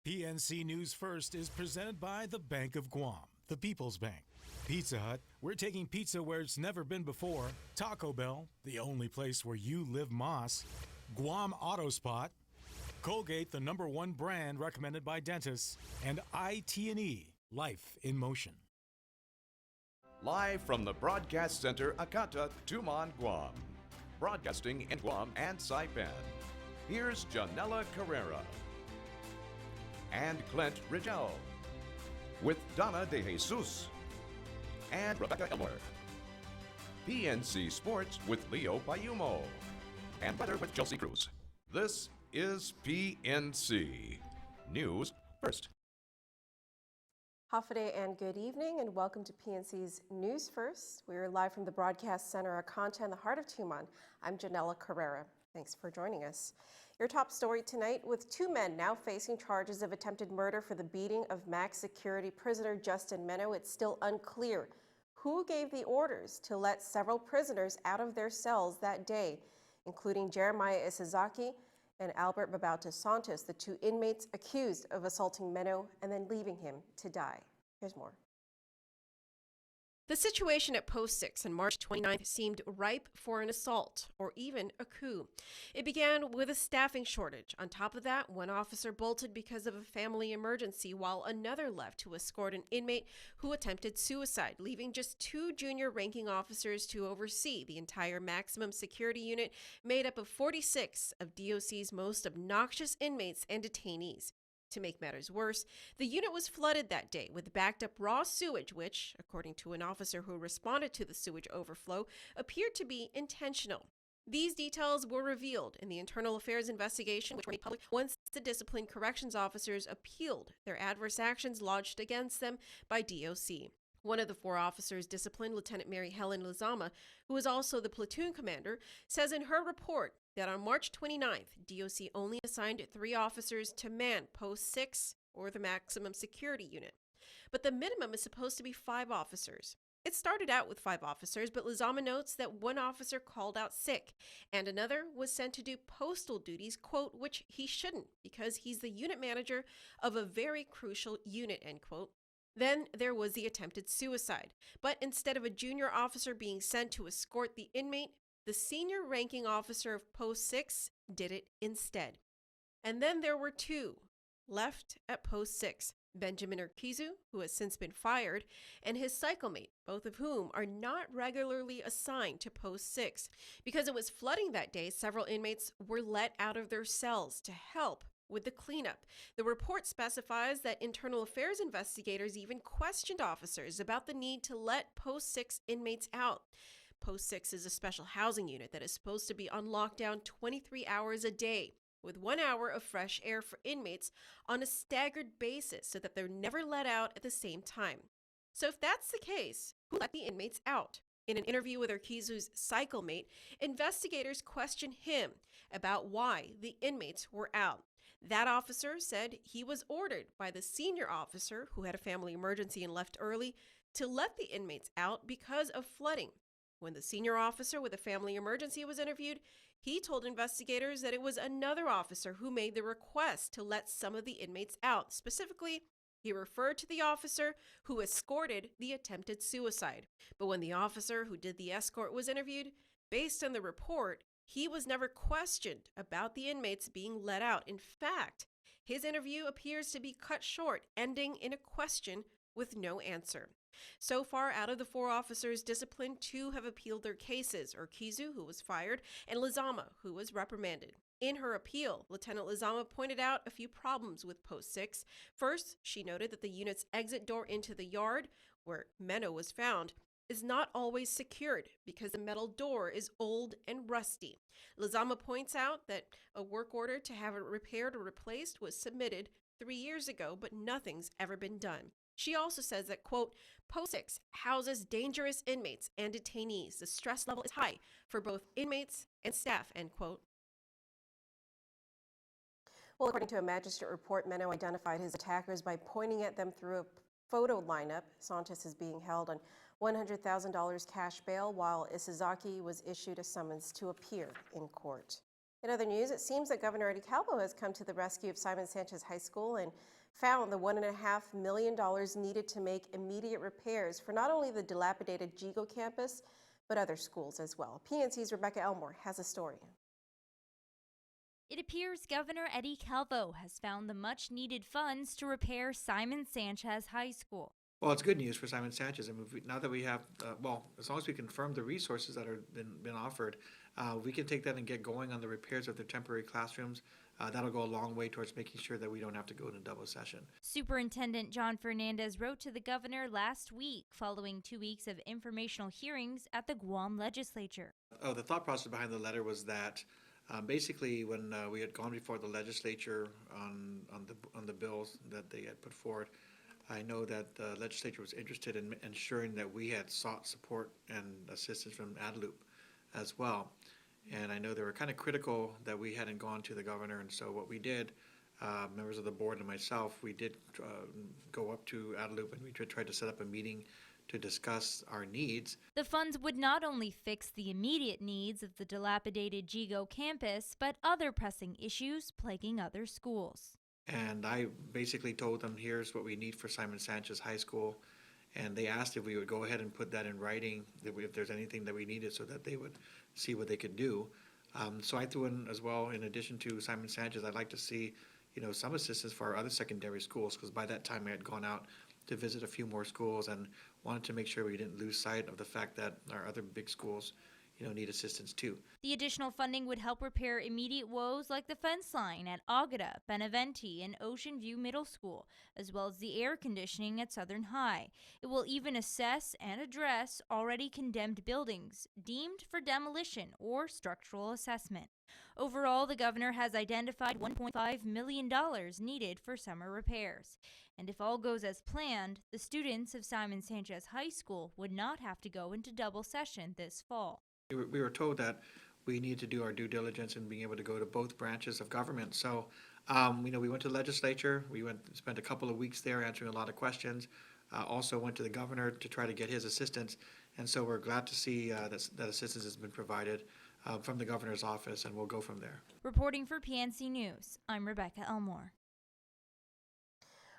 PNC News First is presented by the Bank of Guam, the People's Bank. Pizza Hut, we're taking pizza where it's never been before. Taco Bell, the only place where you live Moss. Guam Auto Spot. Colgate, the #1 brand recommended by dentists. And IT&E, Life in Motion. Live from the Broadcast Center, Akata, Tumon, Guam. Broadcasting in Guam and Saipan. Here's Janela Carrera and Clint Rigel with Donna De Jesus and Rebecca Elmore. PNC Sports with Leo Payumo and weather with Chelsea Cruz. This is PNC News First. Hafaday and good evening and welcome to PNC's News First. We're live from the Broadcast Center, Akanta, in the heart of Tumon. I'm Janela Carrera. Thanks for joining us. Your top story tonight, with 2 men now facing charges of attempted murder for the beating of max security prisoner Justin Meno, it's still unclear who gave the orders to let several prisoners out of their cells that day, including Jeremiah Isazaki and Albert Babauta Santos, the 2 inmates accused of assaulting Meno and then leaving him to die. Here's more. The situation at Post 6 on March 29th seemed ripe for an assault or even a coup. It began with a staffing shortage. On top of that, one officer bolted because of a family emergency, while another left to escort an inmate who attempted suicide, leaving just 2 junior ranking officers to oversee the entire maximum security unit made up of 46 of DOC's most obnoxious inmates and detainees. To make matters worse, the unit was flooded that day with backed up raw sewage, which, according to an officer who responded to the sewage overflow, appeared to be intentional. These details were revealed in the internal affairs investigation, which were made public once the disciplined corrections officers appealed their adverse actions lodged against them by DOC. One of the 4 officers disciplined, Lieutenant Mary Helen Lizama, who is also the platoon commander, says in her report that on March 29th, DOC only assigned 3 officers to man Post 6, or the maximum security unit. But the minimum is supposed to be 5 officers. It started out with 5 officers, but Lizama notes that one officer called out sick, and another was sent to do postal duties, quote, which he shouldn't, because he's the unit manager of a very crucial unit, end quote. Then there was the attempted suicide. But instead of a junior officer being sent to escort the inmate, the senior ranking officer of Post 6 did it instead. And then there were 2 left at Post 6, Benjamin Urquizu, who has since been fired, and his cycle mate, both of whom are not regularly assigned to Post 6. Because it was flooding that day, several inmates were let out of their cells to help with the cleanup. The report specifies that internal affairs investigators even questioned officers about the need to let Post 6 inmates out. Post 6 is a special housing unit that is supposed to be on lockdown 23 hours a day, with 1 hour of fresh air for inmates on a staggered basis so that they're never let out at the same time. So if that's the case, who let the inmates out? In an interview with Urquizu's cycle mate, investigators questioned him about why the inmates were out. That officer said he was ordered by the senior officer, who had a family emergency and left early, to let the inmates out because of flooding. When the senior officer with a family emergency was interviewed, he told investigators that it was another officer who made the request to let some of the inmates out. Specifically, he referred to the officer who escorted the attempted suicide. But when the officer who did the escort was interviewed, based on the report, he was never questioned about the inmates being let out. In fact, his interview appears to be cut short, ending in a question with no answer. So far, out of the 4 officers disciplined, 2 have appealed their cases, Urquizu, who was fired, and Lizama, who was reprimanded. In her appeal, Lieutenant Lizama pointed out a few problems with Post 6. First, she noted that the unit's exit door into the yard, where Meno was found, is not always secured because the metal door is old and rusty. Lizama points out that a work order to have it repaired or replaced was submitted 3 years ago, but nothing's ever been done. She also says that, quote, Post 6 houses dangerous inmates and detainees. The stress level is high for both inmates and staff, end quote. Well, according to a magistrate report, Meno identified his attackers by pointing at them through a photo lineup. Sanchez is being held on $100,000 cash bail, while Isazaki was issued a summons to appear in court. In other news, it seems that Governor Eddie Calvo has come to the rescue of Simon Sanchez High School and found the $1.5 million needed to make immediate repairs for not only the dilapidated GUAM campus, but other schools as well. PNC's Rebecca Elmore has a story. It appears Governor Eddie Calvo has found the much-needed funds to repair Simon Sanchez High School. Well, it's good news for Simon Sanchez. I mean, now that we have, as long as we confirm the resources that are been offered, we can take that and get going on the repairs of the temporary classrooms. That'll go a long way towards making sure that we don't have to go into double session. Superintendent John Fernandez wrote to the governor last week following 2 weeks of informational hearings at the GUAM legislature. The thought process behind the letter was that basically when we had gone before the legislature on the bills that they had put forward, I know that the legislature was interested in ensuring that we had sought support and assistance from ADLOOP as well. And I know they were kind of critical that we hadn't gone to the governor, and so what we did, members of the board and myself, we did go up to ADLOOP and we tried to set up a meeting to discuss our needs. The funds would not only fix the immediate needs of the dilapidated GUAM campus, but other pressing issues plaguing other schools. And I basically told them, here's what we need for Simon Sanchez High School. And they asked if we would go ahead and put that in writing, if there's anything that we needed so that they would see what they could do. So I threw in as well, in addition to Simon Sanchez, I'd like to see, some assistance for our other secondary schools, because by that time I had gone out to visit a few more schools and wanted to make sure we didn't lose sight of the fact that our other big schools need assistance too. The additional funding would help repair immediate woes like the fence line at Agata, Benavente, and Ocean View Middle School, as well as the air conditioning at Southern High. It will even assess and address already condemned buildings deemed for demolition or structural assessment. Overall, the governor has identified $1.5 million needed for summer repairs. And if all goes as planned, the students of Simon Sanchez High School would not have to go into double session this fall. We were told that we need to do our due diligence in being able to go to both branches of government. So, we went to the legislature. We spent a couple of weeks there answering a lot of questions. Also went to the governor to try to get his assistance. And so we're glad to see that assistance has been provided from the governor's office, and we'll go from there. Reporting for PNC News, I'm Rebecca Elmore.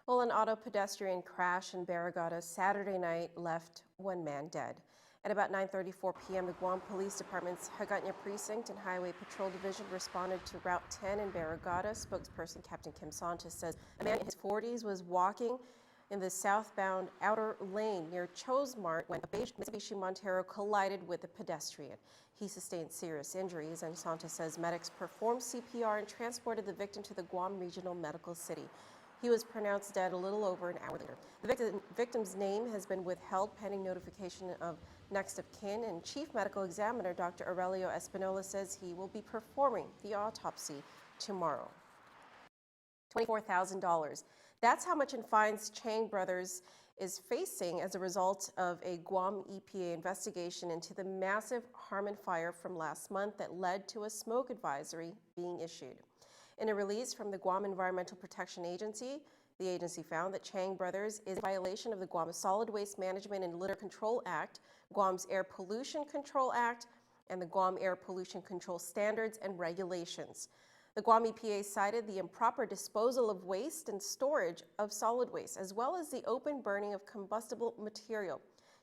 Well, an auto pedestrian crash in Barrigada Saturday night left one man dead. At about 9:34 p.m., the GUAM Police Department's Hagåtña Precinct and Highway Patrol Division responded to Route 10 in Barrigada. Spokesperson Captain Kim Sanchez says a man in his 40s was walking in the southbound outer lane near Cho's Mart when a beige Mitsubishi Montero collided with a pedestrian. He sustained serious injuries, and Sanchez says medics performed CPR and transported the victim to the GUAM Regional Medical City. He was pronounced dead a little over an hour later. The victim's name has been withheld pending notification of next of kin, and Chief Medical Examiner Dr. Aurelio Espinola says he will be performing the autopsy tomorrow. $24,000. That's how much in fines Chang Brothers is facing as a result of a GUAM EPA investigation into the massive Harmon Fire from last month that led to a smoke advisory being issued. In a release from the GUAM Environmental Protection Agency, the agency found that Chang Brothers is in violation of the GUAM Solid Waste Management and Litter Control Act, GUAM's Air Pollution Control Act, and the GUAM Air Pollution Control Standards and Regulations. The GUAM EPA cited the improper disposal of waste and storage of solid waste, as well as the open burning of combustible material.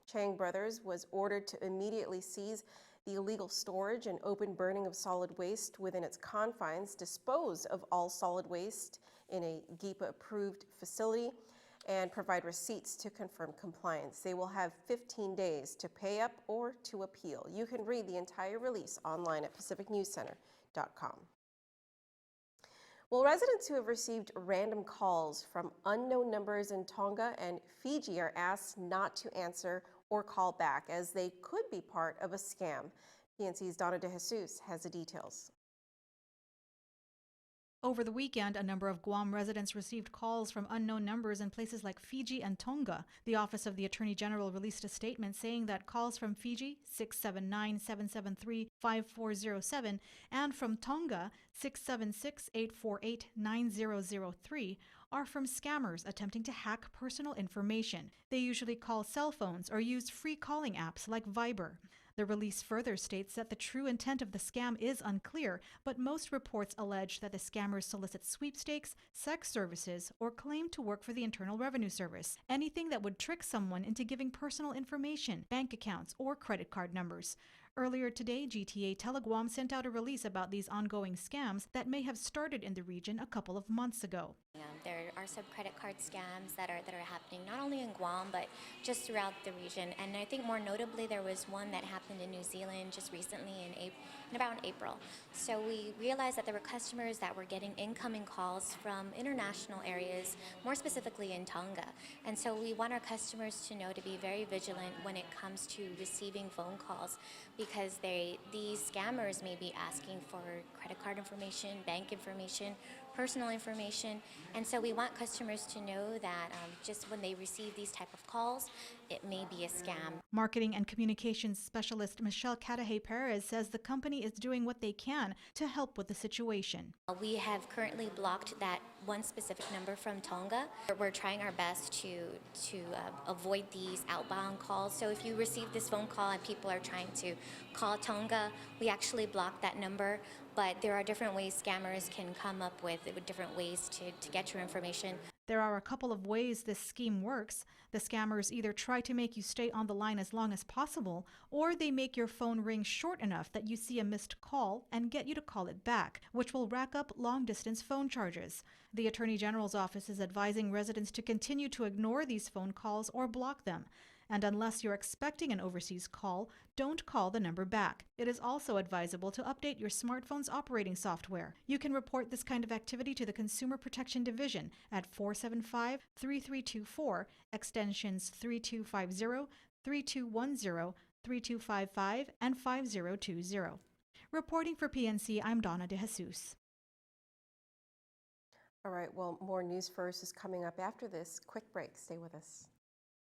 Chang Brothers was ordered to immediately seize the illegal storage and open burning of solid waste within its confines, dispose of all solid waste in a GEPA-approved facility, and provide receipts to confirm compliance. They will have 15 days to pay up or to appeal. You can read the entire release online at pacificnewscenter.com. Well, residents who have received random calls from unknown numbers in Tonga and Fiji are asked not to answer or call back, as they could be part of a scam. PNC's Donna De Jesus has the details. Over the weekend, a number of Guam residents received calls from unknown numbers in places like Fiji and Tonga. The Office of the Attorney General released a statement saying that calls from Fiji, 679-773-5407, and from Tonga, 676-848-9003, are from scammers attempting to hack personal information. They usually call cell phones or use free calling apps like Viber. The release further states that the true intent of the scam is unclear, but most reports allege that the scammers solicit sweepstakes, sex services, or claim to work for the Internal Revenue Service. Anything that would trick someone into giving personal information, bank accounts, or credit card numbers. Earlier today, GTA GUAM sent out a release about these ongoing scams that may have started in the region a couple of months ago. There are some credit card scams that are happening not only in Guam but just throughout the region. And I think more notably there was one that happened in New Zealand just recently in about April. So we realized that there were customers that were getting incoming calls from international areas, more specifically in Tonga. And so we want our customers to know to be very vigilant when it comes to receiving phone calls, because these scammers may be asking for credit card information, bank information, personal information. And so we want customers to know that just when they receive these type of calls, it may be a scam. Marketing and communications specialist Michelle Catahay-Perez says the company is doing what they can to help with the situation. We have currently blocked that one specific number from Tonga. We're trying our best to avoid these outbound calls. So if you receive this phone call and people are trying to call Tonga, we actually block that number. But there are different ways scammers can come up with different ways to get your information. There are a couple of ways this scheme works. The scammers either try to make you stay on the line as long as possible, or they make your phone ring short enough that you see a missed call and get you to call it back, which will rack up long-distance phone charges. The Attorney General's office is advising residents to continue to ignore these phone calls or block them. And unless you're expecting an overseas call, don't call the number back. It is also advisable to update your smartphone's operating software. You can report this kind of activity to the Consumer Protection Division at 475-3324, extensions 3250, 3210, 3255, and 5020. Reporting for PNC, I'm Donna De Jesus. All right, well, more News First is coming up after this quick break. Stay with us.